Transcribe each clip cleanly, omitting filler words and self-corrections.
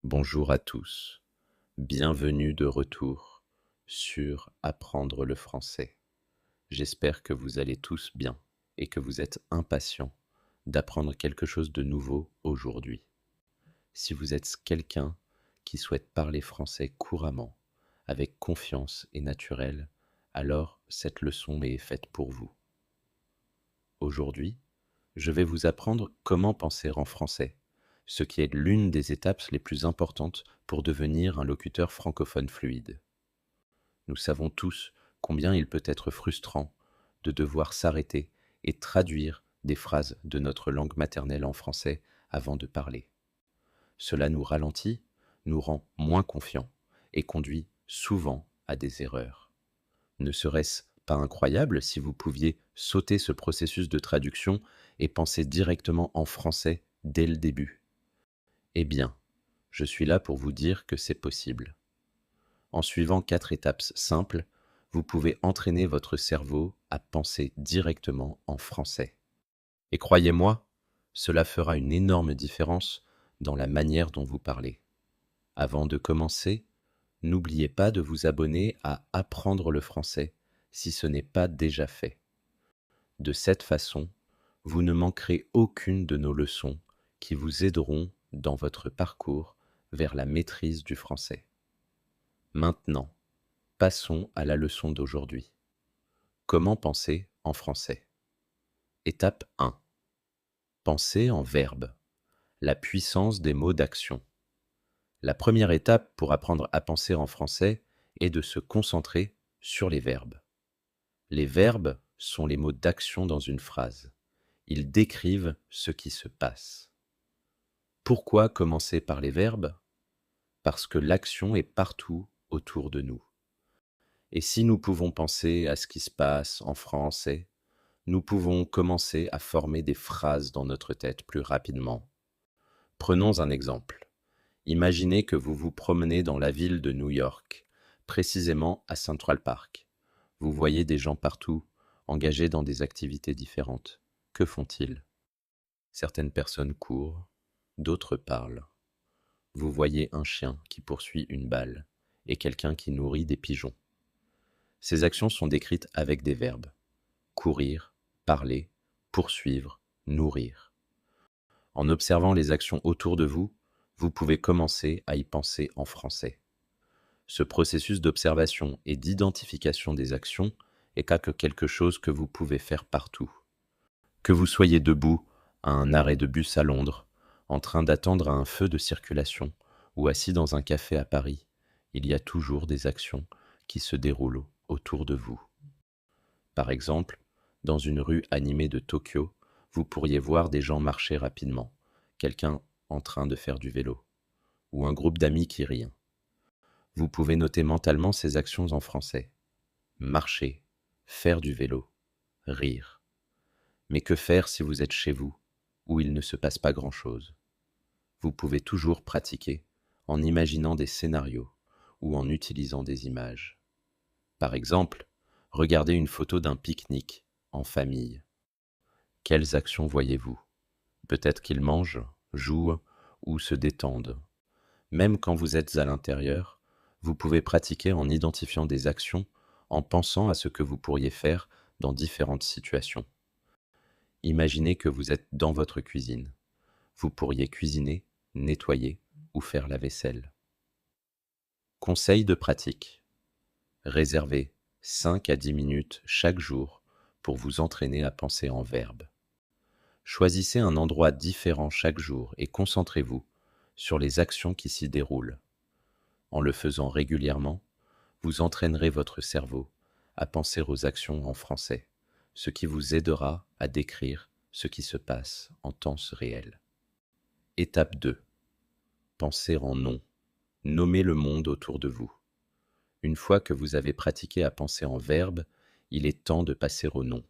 Bonjour à tous, bienvenue de retour sur Apprendre le français. J'espère que vous allez tous bien et que vous êtes impatients d'apprendre quelque chose de nouveau aujourd'hui. Si vous êtes quelqu'un qui souhaite parler français couramment, avec confiance et naturel, alors cette leçon est faite pour vous. Aujourd'hui, je vais vous apprendre comment penser en français, ce qui est l'une des étapes les plus importantes pour devenir un locuteur francophone fluide. Nous savons tous combien il peut être frustrant de devoir s'arrêter et traduire des phrases de notre langue maternelle en français avant de parler. Cela nous ralentit, nous rend moins confiants et conduit souvent à des erreurs. Ne serait-ce pas incroyable si vous pouviez sauter ce processus de traduction et penser directement en français dès le début? Eh bien, je suis là pour vous dire que c'est possible. En suivant 4 étapes simples, vous pouvez entraîner votre cerveau à penser directement en français. Et croyez-moi, cela fera une énorme différence dans la manière dont vous parlez. Avant de commencer, n'oubliez pas de vous abonner à Apprendre le français si ce n'est pas déjà fait. De cette façon, vous ne manquerez aucune de nos leçons qui vous aideront dans votre parcours vers la maîtrise du français. Maintenant, passons à la leçon d'aujourd'hui. Comment penser en français? Étape 1. Penser en verbe. La puissance des mots d'action. La première étape pour apprendre à penser en français est de se concentrer sur les verbes. Les verbes sont les mots d'action dans une phrase. Ils décrivent ce qui se passe. Pourquoi commencer par les verbes? Parce que l'action est partout autour de nous. Et si nous pouvons penser à ce qui se passe en français, nous pouvons commencer à former des phrases dans notre tête plus rapidement. Prenons un exemple. Imaginez que vous vous promenez dans la ville de New York, précisément à Central Park. Vous voyez des gens partout, engagés dans des activités différentes. Que font-ils? Certaines personnes courent, d'autres parlent. Vous voyez un chien qui poursuit une balle et quelqu'un qui nourrit des pigeons. Ces actions sont décrites avec des verbes. Courir, parler, poursuivre, nourrir. En observant les actions autour de vous, vous pouvez commencer à y penser en français. Ce processus d'observation et d'identification des actions est quelque chose que vous pouvez faire partout. Que vous soyez debout à un arrêt de bus à Londres, en train d'attendre à un feu de circulation ou assis dans un café à Paris, il y a toujours des actions qui se déroulent autour de vous. Par exemple, dans une rue animée de Tokyo, vous pourriez voir des gens marcher rapidement, quelqu'un en train de faire du vélo, ou un groupe d'amis qui rient. Vous pouvez noter mentalement ces actions en français. Marcher, faire du vélo, rire. Mais que faire si vous êtes chez vous, où il ne se passe pas grand-chose? Vous pouvez toujours pratiquer en imaginant des scénarios ou en utilisant des images. Par exemple, regardez une photo d'un pique-nique en famille. Quelles actions voyez-vous? Peut-être qu'ils mangent, jouent ou se détendent. Même quand vous êtes à l'intérieur, vous pouvez pratiquer en identifiant des actions, en pensant à ce que vous pourriez faire dans différentes situations. Imaginez que vous êtes dans votre cuisine. Vous pourriez cuisiner, nettoyer ou faire la vaisselle. Conseil de pratique. Réservez 5 à 10 minutes chaque jour pour vous entraîner à penser en verbe. Choisissez un endroit différent chaque jour et concentrez-vous sur les actions qui s'y déroulent. En le faisant régulièrement, vous entraînerez votre cerveau à penser aux actions en français, ce qui vous aidera à décrire ce qui se passe en temps réel. Étape 2. Pensez en nom. Nommez le monde autour de vous. Une fois que vous avez pratiqué à penser en verbe, il est temps de passer aux noms.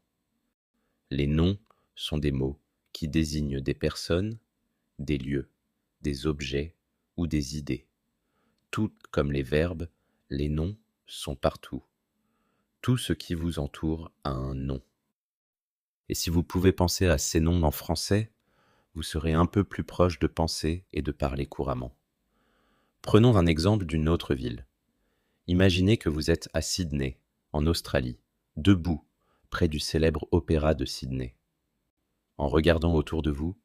Les noms sont des mots qui désignent des personnes, des lieux, des objets ou des idées. Tout comme les verbes, les noms sont partout. Tout ce qui vous entoure a un nom. Et si vous pouvez penser à ces noms en français, vous serez un peu plus proche de penser et de parler couramment. Prenons un exemple d'une autre ville. Imaginez que vous êtes à Sydney, en Australie, debout, près du célèbre opéra de Sydney. En regardant autour de vous,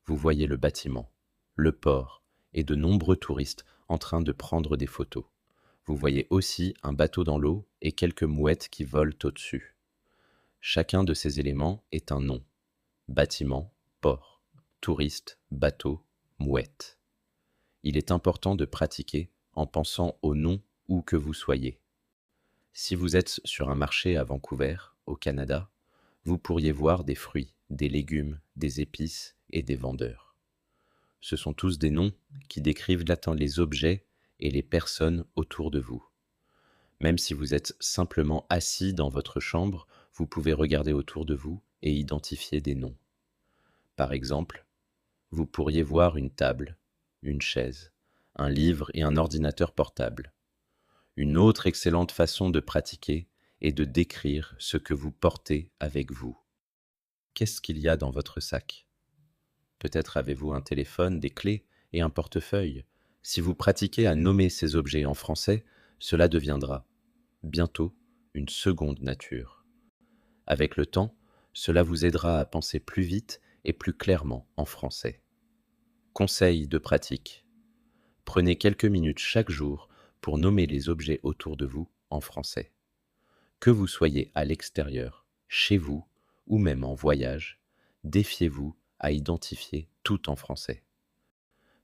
vous voyez le bâtiment, le port et de nombreux touristes en train de prendre des photos. Vous voyez aussi un bateau dans l'eau et quelques mouettes qui volent au-dessus. Chacun de ces éléments est un nom. Bâtiment, port, touriste, bateau, mouette. Il est important de pratiquer en pensant au nom où que vous soyez. Si vous êtes sur un marché à Vancouver, au Canada, vous pourriez voir des fruits, des légumes, des épices et des vendeurs. Ce sont tous des noms qui décrivent les objets et les personnes autour de vous. Même si vous êtes simplement assis dans votre chambre, vous pouvez regarder autour de vous et identifier des noms. Par exemple, vous pourriez voir une table, une chaise, un livre et un ordinateur portable. Une autre excellente façon de pratiquer est de décrire ce que vous portez avec vous. Qu'est-ce qu'il y a dans votre sac? Peut-être avez-vous un téléphone, des clés et un portefeuille. Si vous pratiquez à nommer ces objets en français, cela deviendra, bientôt, une seconde nature. Avec le temps, cela vous aidera à penser plus vite et plus clairement en français. Conseil de pratique. Prenez quelques minutes chaque jour pour nommer les objets autour de vous en français. Que vous soyez à l'extérieur, chez vous ou même en voyage, défiez-vous à identifier tout en français.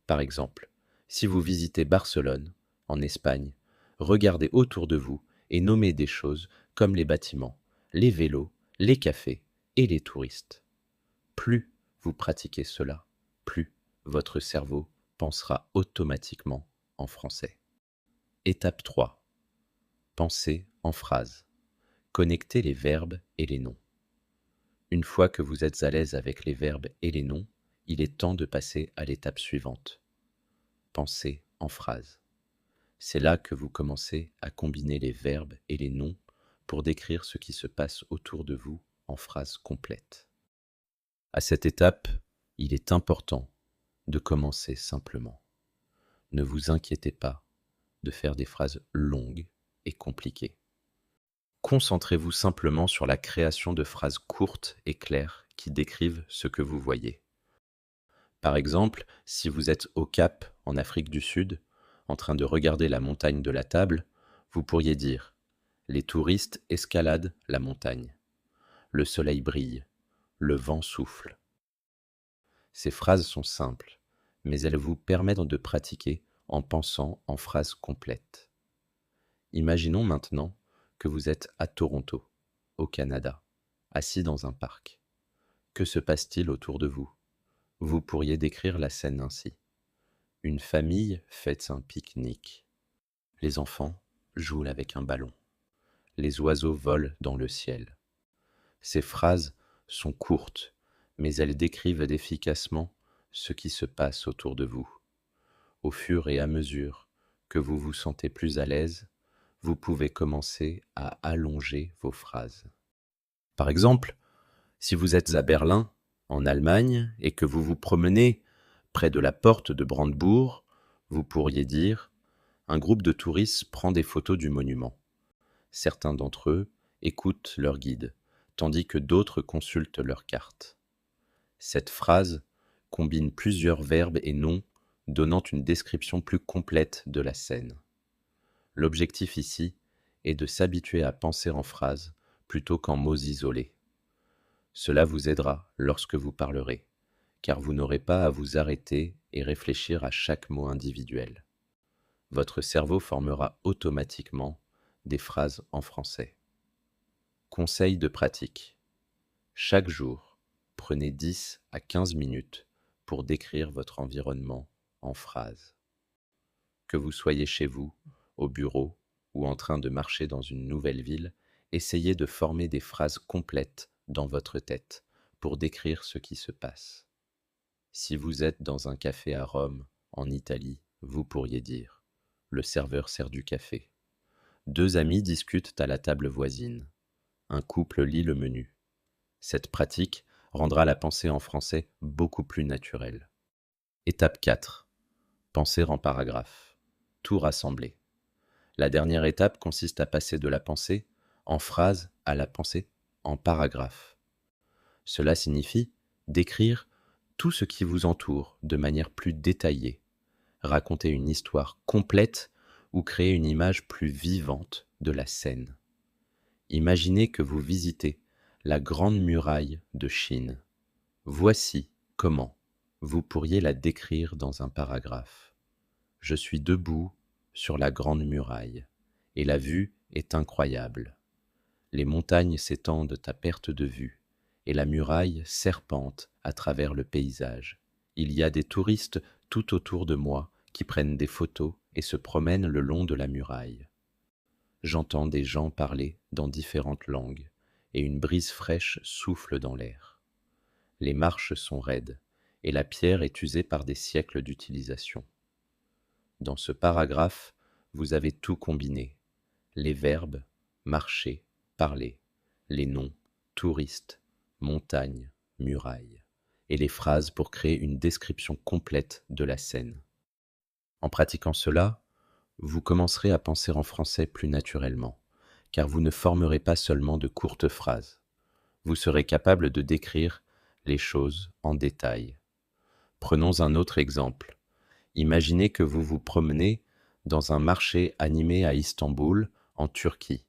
Par exemple, si vous visitez Barcelone, en Espagne, regardez autour de vous et nommez des choses comme les bâtiments, les vélos, les cafés et les touristes. Plus vous pratiquez cela, plus votre cerveau pensera automatiquement en français. Étape 3. Pensez en phrases. Connectez les verbes et les noms. Une fois que vous êtes à l'aise avec les verbes et les noms, il est temps de passer à l'étape suivante. Pensez en phrases. C'est là que vous commencez à combiner les verbes et les noms pour décrire ce qui se passe autour de vous en phrases complètes. À cette étape, il est important de commencer simplement. Ne vous inquiétez pas de faire des phrases longues et compliquées. Concentrez-vous simplement sur la création de phrases courtes et claires qui décrivent ce que vous voyez. Par exemple, si vous êtes au Cap, en Afrique du Sud, en train de regarder la montagne de la table, vous pourriez dire « Les touristes escaladent la montagne. Le soleil brille. Le vent souffle. » Ces phrases sont simples, mais elles vous permettent de pratiquer en pensant en phrases complètes. Imaginons maintenant que vous êtes à Toronto, au Canada, assis dans un parc. Que se passe-t-il autour de vous? Vous pourriez décrire la scène ainsi. Une famille fait un pique-nique. Les enfants jouent avec un ballon. Les oiseaux volent dans le ciel. Ces phrases sont courtes, mais elles décrivent efficacement ce qui se passe autour de vous. Au fur et à mesure que vous vous sentez plus à l'aise, vous pouvez commencer à allonger vos phrases. Par exemple, si vous êtes à Berlin, en Allemagne, et que vous vous promenez près de la porte de Brandebourg, vous pourriez dire « Un groupe de touristes prend des photos du monument. Certains d'entre eux écoutent leur guide, tandis que d'autres consultent leur carte. » Cette phrase combine plusieurs verbes et noms, donnant une description plus complète de la scène. L'objectif ici est de s'habituer à penser en phrases plutôt qu'en mots isolés. Cela vous aidera lorsque vous parlerez, car vous n'aurez pas à vous arrêter et réfléchir à chaque mot individuel. Votre cerveau formera automatiquement des phrases en français. Conseil de pratique. Chaque jour, prenez 10 à 15 minutes pour décrire votre environnement en phrases. Que vous soyez chez vous, au bureau ou en train de marcher dans une nouvelle ville, essayez de former des phrases complètes dans votre tête pour décrire ce qui se passe. Si vous êtes dans un café à Rome, en Italie, vous pourriez dire « Le serveur sert du café ». Deux amis discutent à la table voisine. Un couple lit le menu. Cette pratique rendra la pensée en français beaucoup plus naturelle. Étape 4. Penser en paragraphe. tout rassembler. La dernière étape consiste à passer de la pensée en phrase à la pensée en paragraphe. Cela signifie décrire tout ce qui vous entoure de manière plus détaillée, raconter une histoire complète ou créer une image plus vivante de la scène. Imaginez que vous visitez la Grande Muraille de Chine. Voici comment vous pourriez la décrire dans un paragraphe. Je suis debout sur la Grande Muraille et la vue est incroyable. Les montagnes s'étendent à perte de vue et la muraille serpente à travers le paysage. Il y a des touristes tout autour de moi qui prennent des photos et se promènent le long de la muraille. J'entends des gens parler dans différentes langues et une brise fraîche souffle dans l'air. Les marches sont raides et la pierre est usée par des siècles d'utilisation. Dans ce paragraphe, vous avez tout combiné. Les verbes, marcher, parler, les noms, touristes, montagne, muraille, et les phrases pour créer une description complète de la scène. En pratiquant cela, vous commencerez à penser en français plus naturellement, car vous ne formerez pas seulement de courtes phrases. Vous serez capable de décrire les choses en détail. Prenons un autre exemple. Imaginez que vous vous promenez dans un marché animé à Istanbul, en Turquie.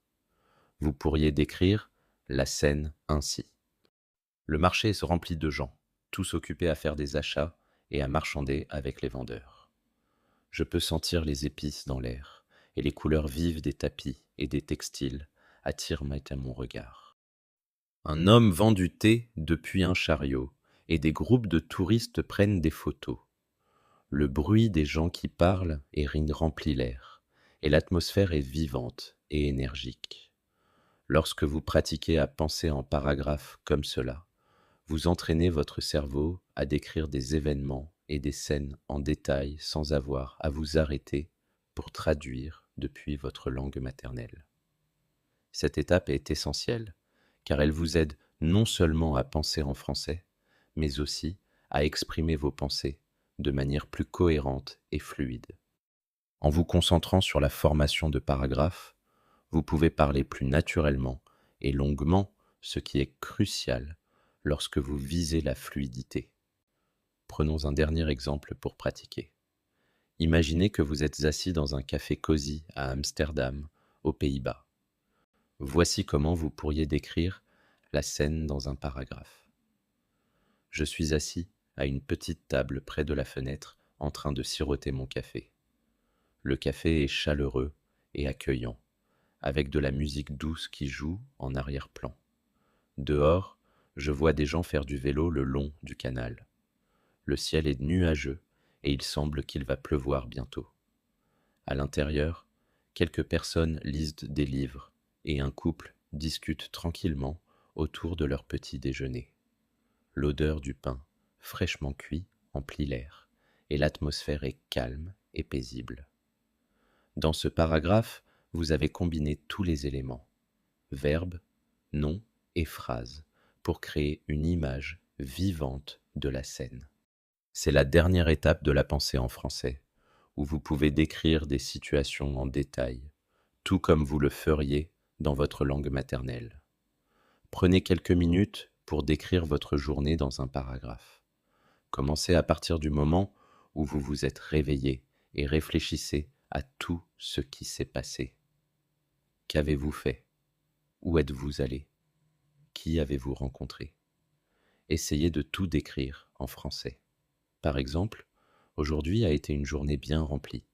Vous pourriez décrire la scène ainsi. Le marché est rempli de gens, tous occupés à faire des achats et à marchander avec les vendeurs. Je peux sentir les épices dans l'air, et les couleurs vives des tapis et des textiles attirent mon regard. Un homme vend du thé depuis un chariot, et des groupes de touristes prennent des photos. Le bruit des gens qui parlent et rient remplit l'air, et l'atmosphère est vivante et énergique. Lorsque vous pratiquez à penser en paragraphes comme cela, vous entraînez votre cerveau à décrire des événements et des scènes en détail sans avoir à vous arrêter pour traduire depuis votre langue maternelle. Cette étape est essentielle car elle vous aide non seulement à penser en français, mais aussi à exprimer vos pensées de manière plus cohérente et fluide. En vous concentrant sur la formation de paragraphes, vous pouvez parler plus naturellement et longuement, ce qui est crucial lorsque vous visez la fluidité. Prenons un dernier exemple pour pratiquer. Imaginez que vous êtes assis dans un café cosy à Amsterdam, aux Pays-Bas. Voici comment vous pourriez décrire la scène dans un paragraphe. Je suis assis à une petite table près de la fenêtre en train de siroter mon café. Le café est chaleureux et accueillant, avec de la musique douce qui joue en arrière-plan. Dehors, je vois des gens faire du vélo le long du canal. Le ciel est nuageux et il semble qu'il va pleuvoir bientôt. À l'intérieur, quelques personnes lisent des livres et un couple discute tranquillement autour de leur petit déjeuner. L'odeur du pain, fraîchement cuit, emplit l'air et l'atmosphère est calme et paisible. Dans ce paragraphe, vous avez combiné tous les éléments, verbes, noms et phrases, pour créer une image vivante de la scène. C'est la dernière étape de la pensée en français, où vous pouvez décrire des situations en détail, tout comme vous le feriez dans votre langue maternelle. Prenez quelques minutes pour décrire votre journée dans un paragraphe. Commencez à partir du moment où vous vous êtes réveillé et réfléchissez à tout ce qui s'est passé. Qu'avez-vous fait? Où êtes-vous allé? Qui avez-vous rencontré? Essayez de tout décrire en français. Par exemple, aujourd'hui a été une journée bien remplie.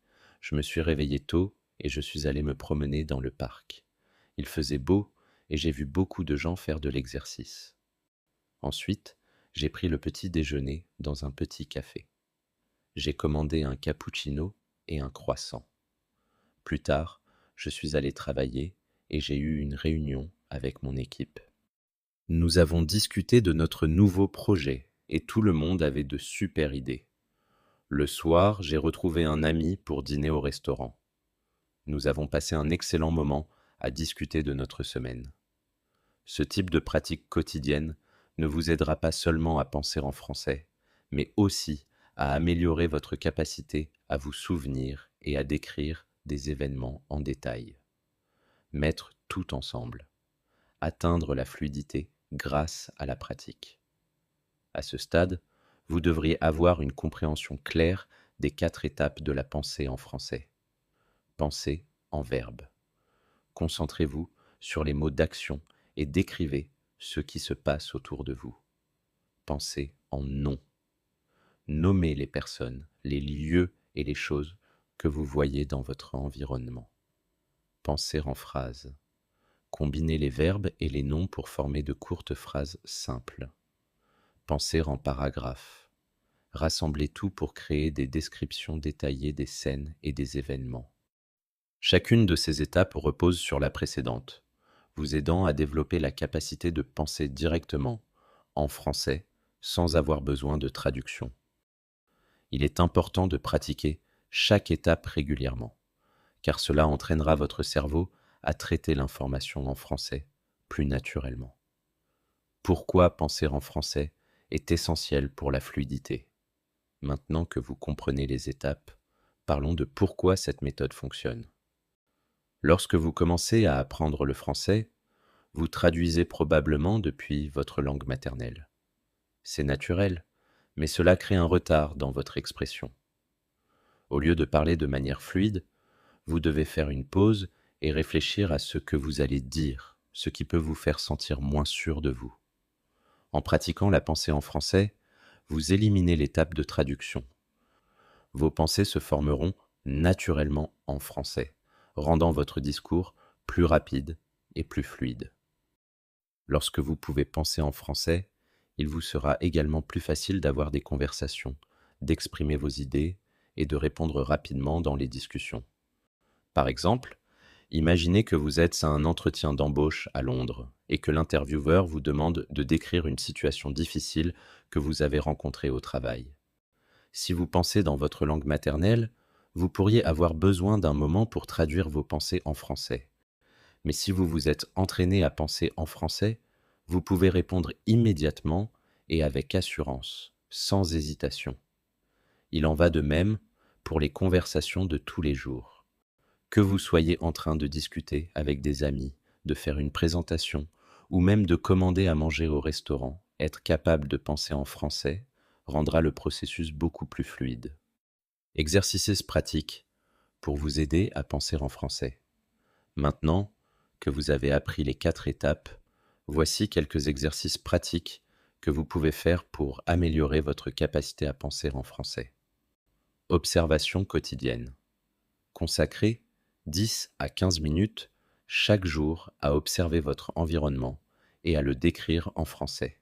Je me suis réveillé tôt et je suis allé me promener dans le parc. Il faisait beau et j'ai vu beaucoup de gens faire de l'exercice. Ensuite, j'ai pris le petit déjeuner dans un petit café. J'ai commandé un cappuccino et un croissant. Plus tard, je suis allé travailler et j'ai eu une réunion avec mon équipe. Nous avons discuté de notre nouveau projet et tout le monde avait de super idées. Le soir, j'ai retrouvé un ami pour dîner au restaurant. Nous avons passé un excellent moment à discuter de notre semaine. Ce type de pratique quotidienne ne vous aidera pas seulement à penser en français, mais aussi à améliorer votre capacité à vous souvenir et à décrire des événements en détail. Mettre tout ensemble. Atteindre la fluidité grâce à la pratique. À ce stade, vous devriez avoir une compréhension claire des 4 étapes de la pensée en français. Pensez en verbe. Concentrez-vous sur les mots d'action et décrivez ce qui se passe autour de vous. Pensez en nom. Nommez les personnes, les lieux et les choses que vous voyez dans votre environnement. Pensez en phrases. Combinez les verbes et les noms pour former de courtes phrases simples. Pensez en paragraphes. Rassemblez tout pour créer des descriptions détaillées des scènes et des événements. Chacune de ces étapes repose sur la précédente, vous aidant à développer la capacité de penser directement en français sans avoir besoin de traduction. Il est important de pratiquer chaque étape régulièrement, car cela entraînera votre cerveau à traiter l'information en français plus naturellement. Pourquoi penser en français est essentiel pour la fluidité. Maintenant que vous comprenez les étapes, parlons de pourquoi cette méthode fonctionne. Lorsque vous commencez à apprendre le français, vous traduisez probablement depuis votre langue maternelle. C'est naturel, mais cela crée un retard dans votre expression. Au lieu de parler de manière fluide, vous devez faire une pause et réfléchir à ce que vous allez dire, ce qui peut vous faire sentir moins sûr de vous. En pratiquant la pensée en français, vous éliminez l'étape de traduction. Vos pensées se formeront naturellement en français, rendant votre discours plus rapide et plus fluide. Lorsque vous pouvez penser en français, il vous sera également plus facile d'avoir des conversations, d'exprimer vos idées et de répondre rapidement dans les discussions. Par exemple, imaginez que vous êtes à un entretien d'embauche à Londres et que l'intervieweur vous demande de décrire une situation difficile que vous avez rencontrée au travail. Si vous pensez dans votre langue maternelle, vous pourriez avoir besoin d'un moment pour traduire vos pensées en français. Mais si vous vous êtes entraîné à penser en français, vous pouvez répondre immédiatement et avec assurance, sans hésitation. Il en va de même pour les conversations de tous les jours. Que vous soyez en train de discuter avec des amis, de faire une présentation ou même de commander à manger au restaurant, être capable de penser en français rendra le processus beaucoup plus fluide. Exercicez ce pratique pour vous aider à penser en français. Maintenant que vous avez appris les 4 étapes, voici quelques exercices pratiques que vous pouvez faire pour améliorer votre capacité à penser en français. Observation quotidienne. Consacrez 10 à 15 minutes chaque jour à observer votre environnement et à le décrire en français.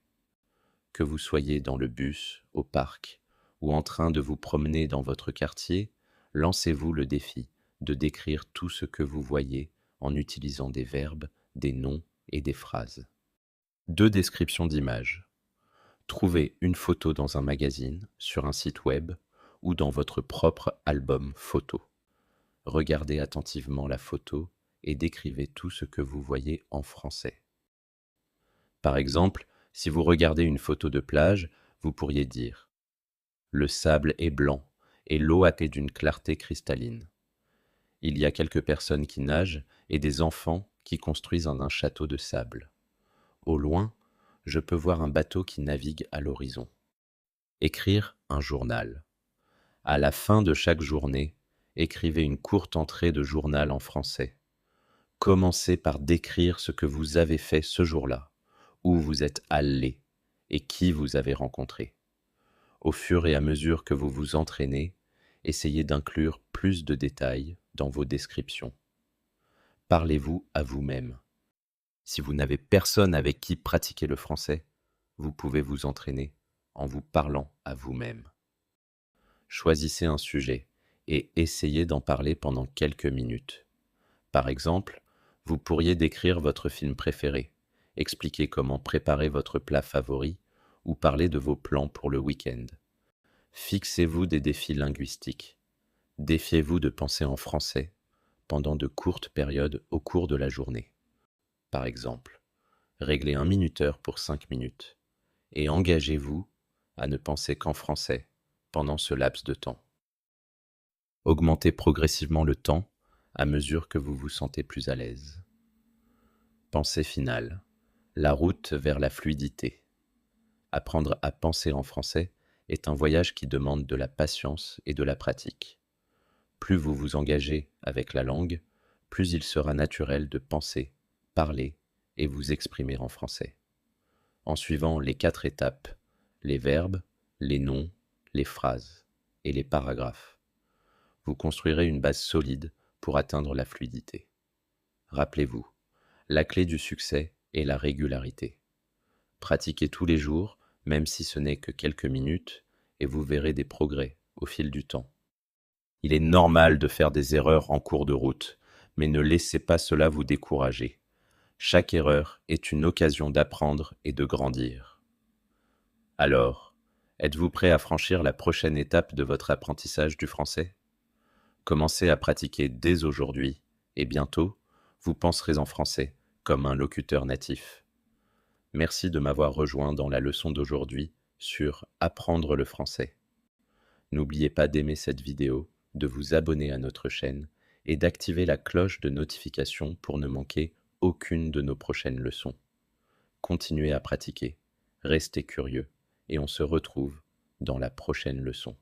Que vous soyez dans le bus, au parc ou en train de vous promener dans votre quartier, lancez-vous le défi de décrire tout ce que vous voyez en utilisant des verbes, des noms et des phrases. 2 descriptions d'images. Trouvez une photo dans un magazine, sur un site web ou dans votre propre album photo. Regardez attentivement la photo et décrivez tout ce que vous voyez en français. Par exemple, si vous regardez une photo de plage, vous pourriez dire « Le sable est blanc et l'eau est d'une clarté cristalline. Il y a quelques personnes qui nagent et des enfants qui construisent un château de sable. Au loin, je peux voir un bateau qui navigue à l'horizon. » Écrire un journal. À la fin de chaque journée, écrivez une courte entrée de journal en français. Commencez par décrire ce que vous avez fait ce jour-là, où vous êtes allé et qui vous avez rencontré. Au fur et à mesure que vous vous entraînez, essayez d'inclure plus de détails dans vos descriptions. Parlez-vous à vous-même. Si vous n'avez personne avec qui pratiquer le français, vous pouvez vous entraîner en vous parlant à vous-même. Choisissez un sujet et essayez d'en parler pendant quelques minutes. Par exemple, vous pourriez décrire votre film préféré, expliquer comment préparer votre plat favori ou parler de vos plans pour le week-end. Fixez-vous des défis linguistiques. Défiez-vous de penser en français pendant de courtes périodes au cours de la journée. Par exemple, réglez un minuteur pour 5 minutes et engagez-vous à ne penser qu'en français pendant ce laps de temps. Augmentez progressivement le temps à mesure que vous vous sentez plus à l'aise. Pensée finale. La route vers la fluidité. Apprendre à penser en français est un voyage qui demande de la patience et de la pratique. Plus vous vous engagez avec la langue, plus il sera naturel de penser, parler et vous exprimer en français. En suivant les 4 étapes, les verbes, les noms, les phrases et les paragraphes, vous construirez une base solide pour atteindre la fluidité. Rappelez-vous, la clé du succès est la régularité. Pratiquez tous les jours, même si ce n'est que quelques minutes, et vous verrez des progrès au fil du temps. Il est normal de faire des erreurs en cours de route, mais ne laissez pas cela vous décourager. Chaque erreur est une occasion d'apprendre et de grandir. Alors, êtes-vous prêt à franchir la prochaine étape de votre apprentissage du français? Commencez à pratiquer dès aujourd'hui, et bientôt, vous penserez en français comme un locuteur natif. Merci de m'avoir rejoint dans la leçon d'aujourd'hui sur Apprendre le français. N'oubliez pas d'aimer cette vidéo, de vous abonner à notre chaîne et d'activer la cloche de notification pour ne manquer aucune de nos prochaines leçons. Continuez à pratiquer, restez curieux et on se retrouve dans la prochaine leçon.